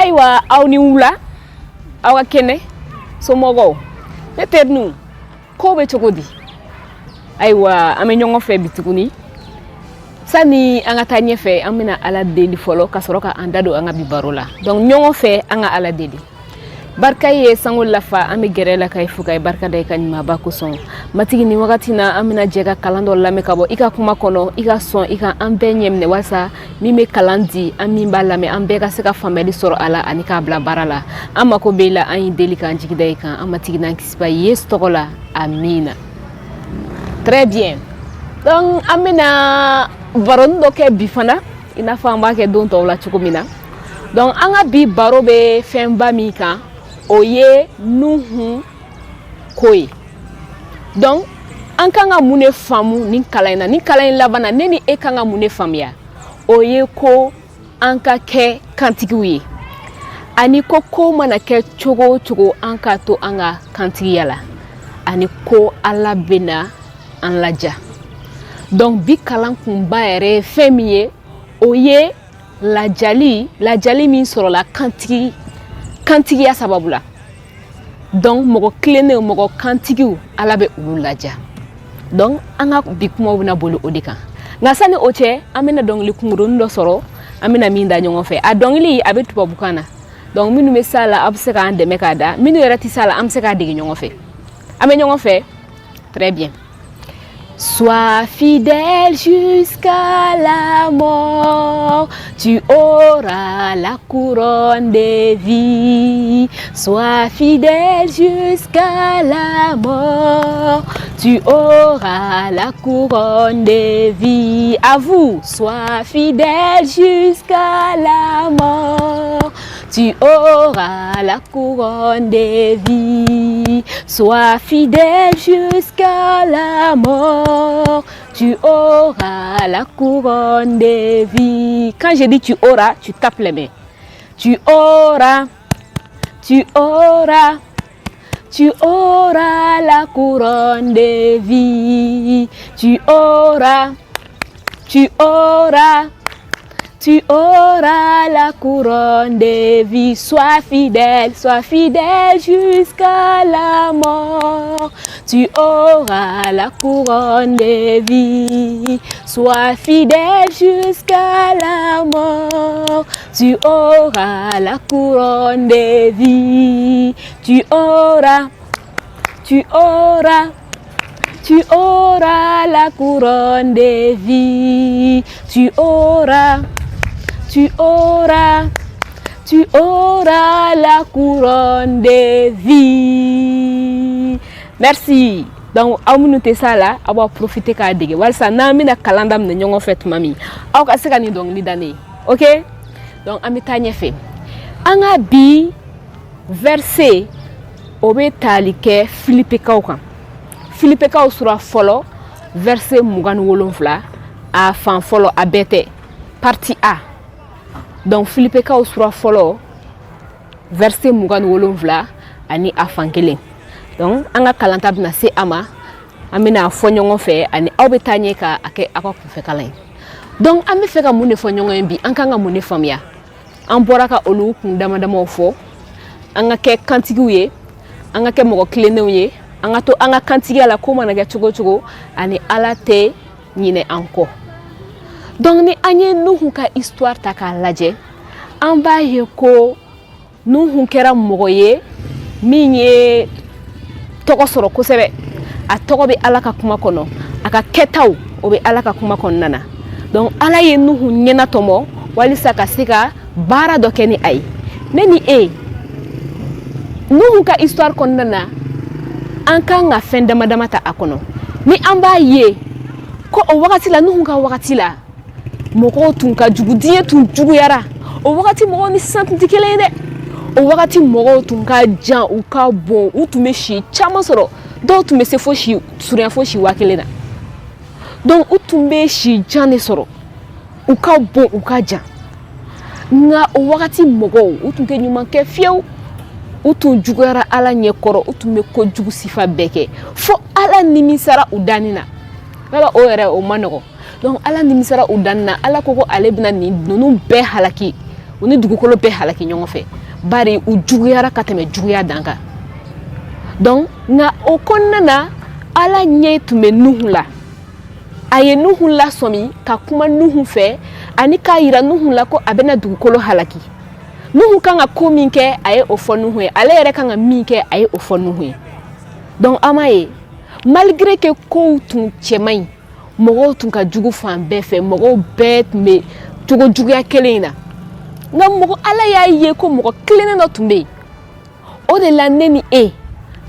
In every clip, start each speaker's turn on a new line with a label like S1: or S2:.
S1: Aïwa, auni oula, awa kene, somogo. Neternu, kobe chokodi. Aïwa, ame nyongo fe bitukuni. Sani anga tanye fe, amina ala deli folo, kasoroka andado anga bibarola. Donc nyongo fe anga ala deli. Barka ye sangol lafa ame gerela kay fukay barka day kanima bakuson matigi ni wakati na amina jega kalando lame kabo ika kuma kono ika son ika ambe nyemne wasa mime kalandi amimba lame ambe ka seka fameli soro ala anika bla barala ama ko bela an deli kan jigi day kan amatigi nan kispa yes tokola amina. Très bien. Donc amina barondo ke bifana ina famba ke don to la chukumina. Donc anga bi barobe femba mika oye nuhu koy. Donc an kanga mune famu ni kalain labana neni e kanga mune famia oye ko anka ke kantigiwe ani ko mana ke chogo anka to anga kantigiyala ani ko ala bena an laja. Donc bi kalan kumba ere femiye oye lajali min soro la kantigi ya sababula. Donc mogo klene mogo kantigi ala be ulu laja. Donc anga bikuma wina bolu odika. Ngasani oche amena dong likunguru ndo soro amena minda nyongo fe. A dong li abe tupa bukana. Donc minu mesala abseka ande mekada minu yerati sala amseka digi nyongo fe. Ame nyongo fe. Très bien. Sois fidèle jusqu'à la mort, tu auras la couronne de vie. Sois fidèle jusqu'à la mort, tu auras la couronne de vie. À vous, sois fidèle jusqu'à la mort, tu auras la couronne de vie. Sois fidèle jusqu'à la mort, tu auras la couronne de vie. Quand je dis tu auras, tu tapes les mains. Tu auras la couronne de vie. Tu auras la couronne de vie. Sois fidèle jusqu'à la mort. Tu auras la couronne de vie. Sois fidèle jusqu'à la mort. Tu auras la couronne de vie. Tu auras la couronne de vie. Tu auras la couronne de vie. Merci. Donc, amuno te sala, aba profiter ka dege. Walsa na mina kalanda mne nyongo fet mami. Aw ka seka ni dong lidane. OK? Donc, amitanye fe. Anga bi verset obe talike Philippe Kaukan. Philippe Kau sura follow verset mugan wolonfla a fan follow abete partie A. Donc Philippe Kau sura follow verset mugan wolonfla ani a fan kelen. Donc anga kalanta bina se ama amina fonyongo fe ani awbetanye ka ake akwa kufe kalen. Donc ame feka mune fonyongo mbi ankanga mune famia. Amboraka olu kundama dama fo anga ke kantiguye anga ke mogo kleneuye anga to anga kantigi ala koma na chogo ani ala te nyine anko. Donc ni anye nuhu ka histoire taka laje amba yeko nuhu kera mogo ye minye toko soro kosebe a toko be ala ka kuma kono aka ketaw obe ala ka kuma kono nana. Donc ala ye nuhu nyena tomo wali saka sika bara dokeni ay neni nuhu ka histoire kono nana anka nga fenda madama ta akono ni amba ye ko o wakati la nuhu ka wakati la moko tunka jugu diye tun jugu yara o wakati moko ni santi kele de o wakati moko tunka jan u ka bon u tume shi chama soro do tume se fo shi surya fo shi wakele na. Donc u tume shi jan soro u ka bon u ka jan nga o wakati moko u tunke nyuma ke fieu utu jugara ala nyekoro utu meko jugu sifa beke fo ala nimisara udanina baba o ere o manoko. Donc ala nimisara udanina ala koko ale bina ni nunu be halaki u ni dugukolo bɛɛ halaki ɲɔgɔn fɛ bari u juguyara ka tɛmɛ juguya dan kan donc nka o kɔnɔna na Ala ɲɛ tun bɛ Nuhu la a ye Nuhu lasɔmi ka kuma Nuhu fɛ ani k'a yira Nuhu la ko a bɛna dugukolo halaki Nuhu kan ka ko min kɛ a ye o fɔ Nuhu ye ale yɛrɛ kan ka min kɛ a ye o fɔ Nuhu ye donc an m'a ye malgré que kow tun cɛ man ɲi mɔgɔw tun ka jugu fan bɛɛ fɛ mɔgɔw bɛɛ tun bɛ cogo juguya kelen in na nka mɔgɔ Ala y'a ye ko mɔgɔ tilennen dɔ tun bɛ yen o de la ne ni e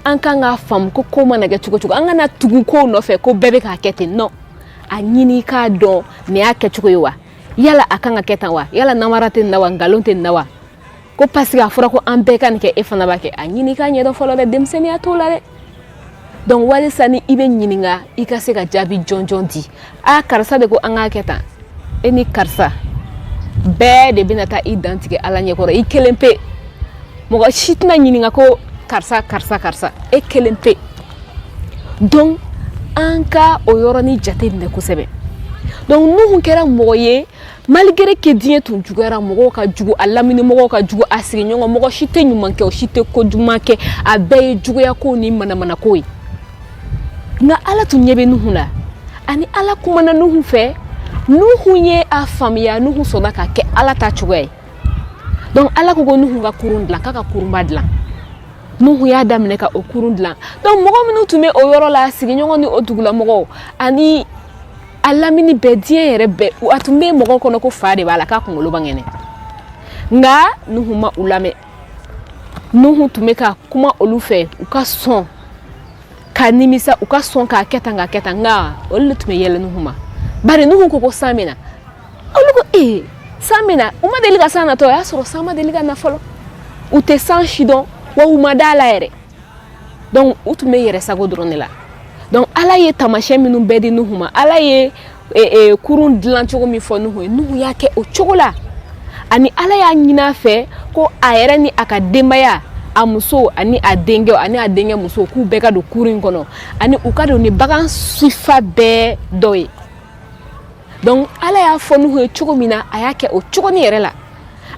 S1: an kan k'a faamu ko ko mana kɛ cogo cogo an kana tugu kow nɔfɛ ko bɛɛ bɛ k'a kɛ ten non a ɲini k'a dɔn nin y'a kɛcogo ye wa yala a kan ka kɛ tan wa yala namara tɛ nin na wa nkalon tɛ nin na wa ko parce que a fɔra ko an bɛɛ ka nin kɛ e fana b'a kɛ a ɲini k'a ɲɛdɔn fɔlɔ dɛ denmisɛnniya t'o la dɛ donc walisa ni i bɛ ɲininka i ka se ka jaabi jɔnjɔn di karisa de ko an k'a kɛ tan e ni karisa bɛɛ de bɛna taa i dan tigɛ Ala ɲɛkɔrɔ i kelen pe mɔgɔ si tɛna ɲininka ko karisa e kelen pe donc an ka o yɔrɔnin jate minɛ kosɛbɛ donc Nuhu kɛra mɔgɔ ye malgré que diɲɛ tun juguyara mɔgɔw ka jugu a lamini mɔgɔw ka jugu a sigiɲɔgɔn mɔgɔ si tɛ ɲuman kɛ o si tɛ ko juguman kɛ a bɛɛ ye juguya ko ni manamana ko ye nka Ala tun ɲɛ bɛ Nuhu la ani Ala kumana Nuhu fɛ Nuhu ye a faamuya Nuhu sɔnna ka kɛ Ala ta cogoya ye donc Ala ko Nuhu ka kurun dilan k'a ka kurunba dilan Nuhu y'a daminɛ ka o kurun dilan donc mɔgɔ minnu tun bɛ o yɔrɔ la sigiɲɔgɔn ni o dugulamɔgɔw ani a lamini bɛɛ diɲɛ yɛrɛ bɛɛ a tun bɛ mɔgɔw kɔnɔ ko fa de b'a la k'a kunkolo man kɛnɛ nka Nuhu ma u lamɛn Nuhu tun bɛ ka kuma olu fɛ u ka sɔn ka nimisa u ka sɔn k'a kɛ tan nka olu de tun bɛ yɛlɛ Nuhu ma bari Nuhu ko san bɛ na olu ko san bɛ na u ma deli ka san natɔ o y'a sɔrɔ san ma deli ka na fɔlɔ u tɛ san si dɔn wa u ma d'a la yɛrɛ donc u tun bɛ yɛrɛ sago dɔrɔn de la donc Ala ye taamasiyɛn minnu bɛɛ di Nuhu ma Ala ye kurun dilan cogo min fɔ Nuhu ye Nuhu y'a kɛ o cogo la ani Ala y'a ɲini a fɛ ko a yɛrɛ ni a ka denbaya a muso ani a denkɛw ani a denkɛ muso k'u bɛɛ ka don kurun in kɔnɔ ani u ka don ni bagan sifa bɛɛ dɔ ye donc Ala y'a fɔ Nuhu ye cogo min na a y'a kɛ o cogonin yɛrɛ la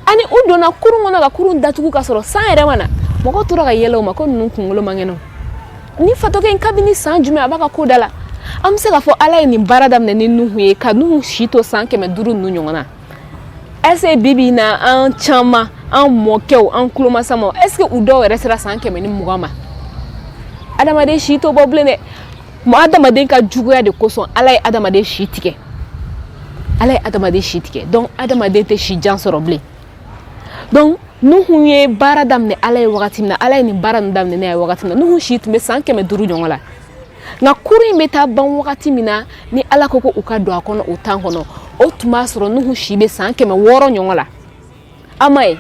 S1: ani u donna kurun kɔnɔ ka kurun datugu ka sɔrɔ san yɛrɛ ma na mɔgɔ tora ka yɛlɛ o ma ko ninnu kunkolo man kɛnɛ ni fatɔkɛ in kabini san jumɛn a b'a ka ko da la an bɛ se k'a fɔ Ala ye nin baara daminɛ ni Nuhu ye ka Nuhu si to san 500 ninnu ɲɔgɔn na est-ce que bibi na an caman an mɔkɛw an tulomasamaw est-ce que u dɔw yɛrɛ sera san 120 ma adamaden si to bɔ bilen dɛ adamaden ka juguya de kosɔn Ala ye adamaden si tigɛ donc adamaden tɛ si jan sɔrɔ bilen donc Nuhu ye baara daminɛ Ala ye wagati min na Ala ye nin baara ninnu daminɛ ne ye wagati min na Nuhu si tun bɛ san 500 ɲɔgɔn la nka kurun in bɛ taa ban wagati min na ni Ala ko u ka don a kɔnɔ o temps kɔnɔ o tun b'a sɔrɔ Nuhu si bɛ san 600 ɲɔgɔn la a ma ye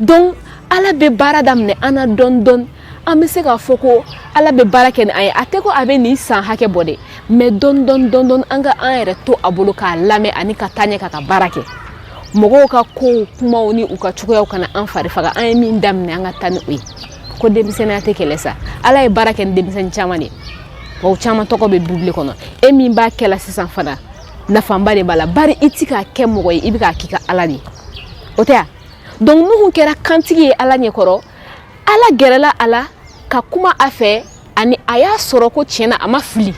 S1: donc Ala bɛ baara daminɛ an na dɔɔni dɔɔni an bɛ se k'a fɔ ko Ala bɛ baara kɛ ni an ye a tɛ ko a bɛ nin san hakɛ bɔ dɛ mais dɔɔni dɔɔni an ka an yɛrɛ to a bolo k'a lamɛn ani ka taa ɲɛ ka baara kɛ mɔgɔw ka kow kumaw ni u ka cogoyaw kana an fari faga an ye min daminɛ an ka taa ni o ye ko denmisɛnniya tɛ kɛlɛ sa Ala ye baara kɛ ni denmisɛnnin caman de wa u caman tɔgɔ bɛ Bible kɔnɔ e min b'a kɛ la sisan fana nafaba de b'a la bari i ti k'a kɛ mɔgɔ ye i bɛ k'a k'i ka Ala de ye o tɛ ya donc Nuhu kɛra kantigi ye Ala ɲɛkɔrɔ Ala gɛrɛla a la ka kuma a fɛ ani a y'a sɔrɔ ko tiɲɛna a ma fili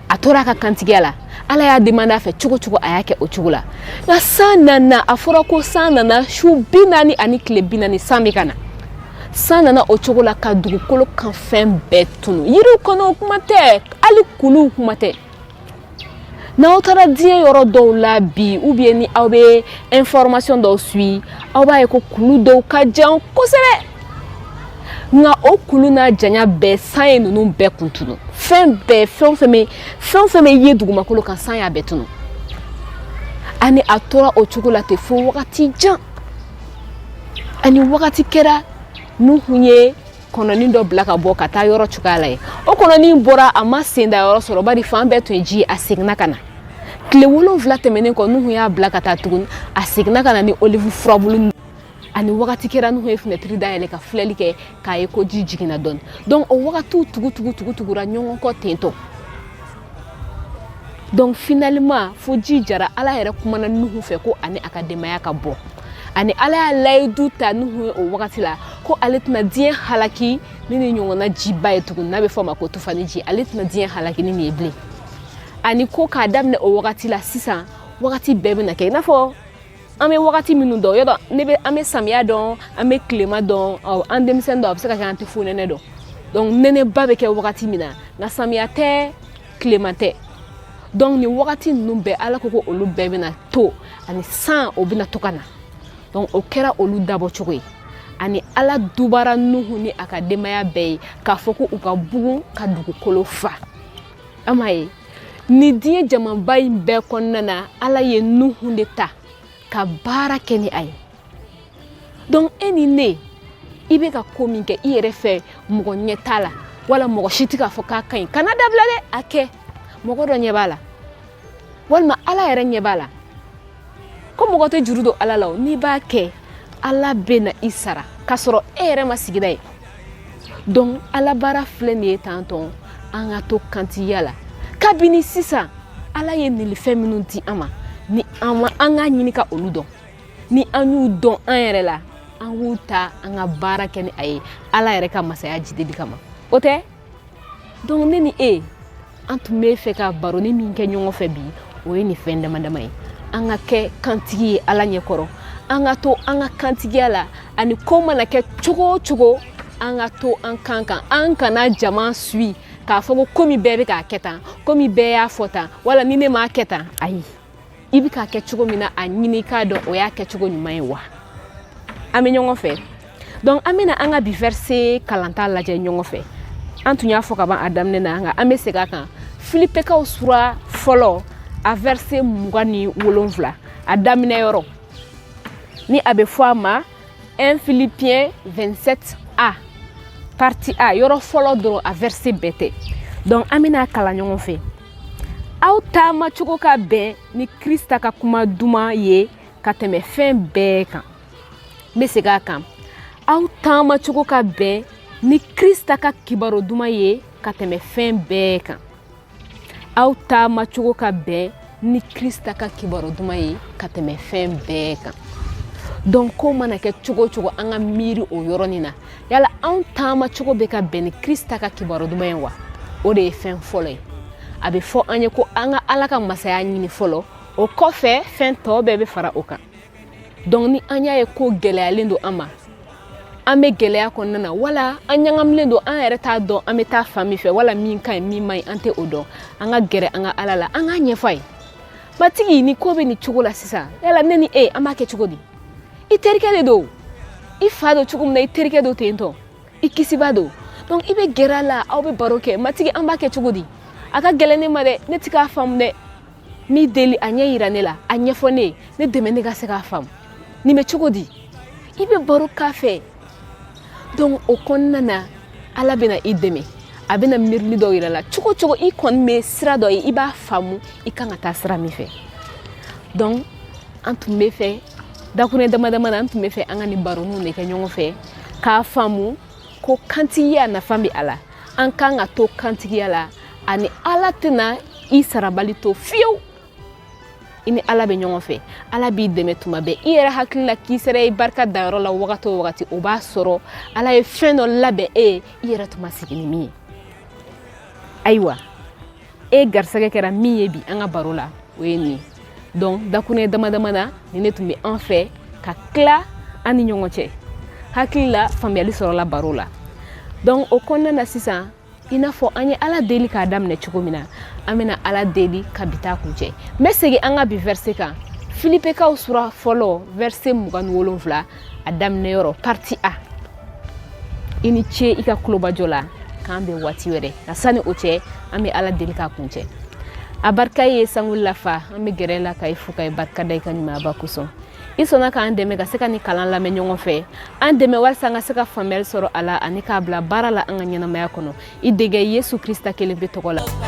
S1: a tora a ka kantigiya la Ala y'a demandé a fɛ cogo cogo a y'a kɛ o cogo la nka san nana a fɔra ko san nana su 40 ani tile 40 san bɛ ka na san nana o cogo la ka dugukolo kan fɛn bɛɛ tunu yiriw kɔnɔ o kuma tɛ hali kuluw kuma tɛ n'aw taara diɲɛ yɔrɔ dɔw la bi ou bien ni aw bɛ information dɔw suit aw b'a ye ko kulu dɔw ka jan kosɛbɛ nka o kulu n'a janya bɛɛ san ye ninnu bɛɛ kun tunu fɛn fɛn bɛ ye dugumakolo kan san y'a bɛɛ tunu ani a tora o cogo la ten fo wagati jan ani wagati kɛra Nuhu ye kɔnɔni dɔ bila ka bɔ ka taa yɔrɔ cogoya la ye o kɔnɔni bɔra a ma sen da yɔrɔ sɔrɔ bari fan bɛɛ tun ye ji ye a seginna ka na tile 7 tɛmɛnen kɔ Nuhu y'a bila ka taa tuguni a seginna ka na ni olive furabulu ani wagati kɛra Nuhu ye fenêtre dayɛlɛ ka filɛli kɛ k'a ye ko ji jiginna dɔɔni donc o wagatiw tugura ɲɔgɔn kɔ tentɔ donc finalement fo ji jara Ala yɛrɛ kumana Nuhu fɛ ko ani a ka denbaya ka bɔ ani ala y'a layidu ta Nuhu o wagati la ko ale tɛna diɲɛ halaki ni ɲɔgɔnna jiba ye tugun n'a bɛ fɔ ma ko tufani ji ale tɛna diɲɛ halaki ni nin ye bilen ani ko k'a daminɛ o wagati la sisan wagati bɛɛ bɛna kɛ i n'a fɔ an bɛ wagati minnu dɔn yɔrɔ ne bɛ an bɛ samiya dɔn an bɛ tilema dɔn an denmisɛnnin dɔn a bɛ se ka kɛ an tɛ fo nɛnɛ dɔn donc nɛnɛba bɛ kɛ wagati min na nka samiya tɛ tilema tɛ donc nin wagati ninnu bɛɛ ala ko olu bɛɛ bɛna to ani san o bɛna to ka na donc o kɛra olu dabɔ cogo ye ani ala dubara Nuhu ni a ka denbaya bɛɛ ye k'a fɔ ko u ka bugun ka dugukolo fa an m'a ye ni diɲɛ jamanba in bɛɛ kɔnɔna na ala ye Nuhu de ta ka baara kɛ ni a ye donc e ni ne i bɛ ka ko min kɛ i yɛrɛ fɛ mɔgɔ ɲɛ t'a la wala mɔgɔ si tɛ k'a fɔ k'a ka ɲi kana dabila dɛ a kɛ mɔgɔ dɔ ɲɛ b'a la walima ala yɛrɛ ɲɛ b'a la ko mɔgɔ tɛ juru don ala la n'i b'a kɛ ala bɛ na i sara k'a sɔrɔ e yɛrɛ ma sigi n'a ye donc ala baara filɛ nin ye tantɔn an ka to kantigiya la kabini sisan ala ye nilifɛn minnu di an ma ni an k'a ɲini ka olu dɔn ni an y'u dɔn an yɛrɛ la an k'u ta an ka baara kɛ ni a ye ala yɛrɛ ka masaya jideli kama o tɛ donc ne ni e an tun bɛ fɛ ka baroni min kɛ ɲɔgɔn fɛ bi o ye nin fɛn dama dama ye an ka kɛ kantigi ye ala ɲɛkɔrɔ an ka to an ka kantigiya la ani ko mana kɛ cogo o cogo an ka to an kan kan an kana jama suit k'a fɔ ko komi bɛɛ bɛ k'a kɛ tan komi bɛɛ y'a fɔ tan wala ni ne m'a kɛ tan ayi i bɛ k'a kɛ cogo min na a ɲini k'a dɔn o y'a kɛ cogo ɲuman ye wa an bɛ ɲɔgɔn fɛ donc an bɛna an ka bi verset kalanta lajɛ ɲɔgɔn fɛ an tun y'a fɔ ka ban a daminɛ na an bɛ segin a kan Filipikaw sura fɔlɔ a verset 27 a daminɛ yɔrɔ ni a bɛ fɔ a ma 1 Philippiens 27a partie A yɔrɔ fɔlɔ dɔrɔn a verset bɛɛ tɛ donc an bɛna kalan ɲɔgɔn fɛ aw taama cogo ka bɛn ni Krista ka kuma duman ye ka tɛmɛ fɛn bɛɛ kan n bɛ segin a kan aw taama cogo ka bɛn ni Krista ka kibaro duman ye ka tɛmɛ fɛn bɛɛ kan aw taama cogo ka bɛn ni Krista ka kibaro duman ye ka tɛmɛ fɛn bɛɛ kan donc ko mana kɛ cogo o cogo an ka miiri o yɔrɔnin na yala anw taama cogo bɛ ka bɛn ni Krista ka kibaro duman ye wa o de ye fɛn fɔlɔ ye a bɛ fɔ an ye ko an ka ala ka masaya ɲini fɔlɔ o kɔfɛ fɛn tɔ bɛɛ bɛ fara o kan donc ni an y'a ye ko gɛlɛyalen don an ma an bɛ gɛlɛya kɔnɔna na wala an ɲagamilen don an yɛrɛ t'a dɔn an bɛ taa fan min fɛ wala min ka ɲi min man ɲi an tɛ o dɔn an ka gɛrɛ an ka ala la an k'a ɲɛfɔ a ye matigi ni ko bɛ nin cogo la sisan yala ne ni e an b'a kɛ cogo di i terikɛ de don i fa don cogo min na i terikɛ don ten tɔ i kisiba don donc i bɛ gɛrɛ a la aw bɛ baro kɛ matigi an b'a kɛ cogo di a ka gɛlɛn ne ma dɛ ne tɛ k'a faamu dɛ n'i deli a ɲɛ yira ne la a ɲɛfɔ ne ye ne dɛmɛ ne ka se k'a faamu nin bɛ cogo di i bɛ baro k'a fɛ donc o kɔnɔna na ala bɛna i dɛmɛ a bɛna miirili dɔw yira la cogo cogo i kɔni bɛ sira dɔ ye i b'a faamu i kan ka taa sira min fɛ donc an tun bɛ fɛ dakurɛ dama dama na an tun bɛ fɛ an ka nin baroniw de kɛ ɲɔgɔn fɛ k'a faamu ko kantigiya nafa bɛ a la an kan ka to kantigiya la ani ala tɛna i sarabali to fiyewu i ni ala bɛ ɲɔgɔn fɛ ala b'i dɛmɛ tuma bɛɛ i yɛrɛ hakili la k'i sera i barika danyɔrɔ la wagati o wagati o b'a sɔrɔ ala ye fɛn dɔ labɛn e ye i yɛrɛ tun ma sigi ni min ye ayiwa e garisɛgɛ kɛra min ye bi an ka baro la o ye nin donc dakurɛ dama dama na ni ne tun bɛ an fɛ ka tila an ni ɲɔgɔn cɛ hakili la faamuyali sɔrɔla baro la donc o kɔnɔna na sisan i n'a fɔ an ye ala deli k'a daminɛ cogo min na an bɛna ala deli ka bi taa kuncɛ n bɛ segin an ka bi verset kan Filipikaw sura fɔlɔ verset 27 a daminɛ yɔrɔ partie A i ni ce i ka kulobajɔ la k'an bɛ waati wɛrɛ ka sani o cɛ an bɛ ala deli k'a kuncɛ a barika ye sango lafa an bɛ gɛrɛ la ka i fo ka i barika da i ka ɲumanba kosɔn i sɔnna k'an dɛmɛ ka se ka nin kalan lamɛn ɲɔgɔn fɛ an dɛmɛ walasa an ka se ka faamuyali sɔrɔ a la ani k'a bila baara la an ka ɲɛnamaya kɔnɔ i dege Yesu Krista kelen pe tɔgɔ la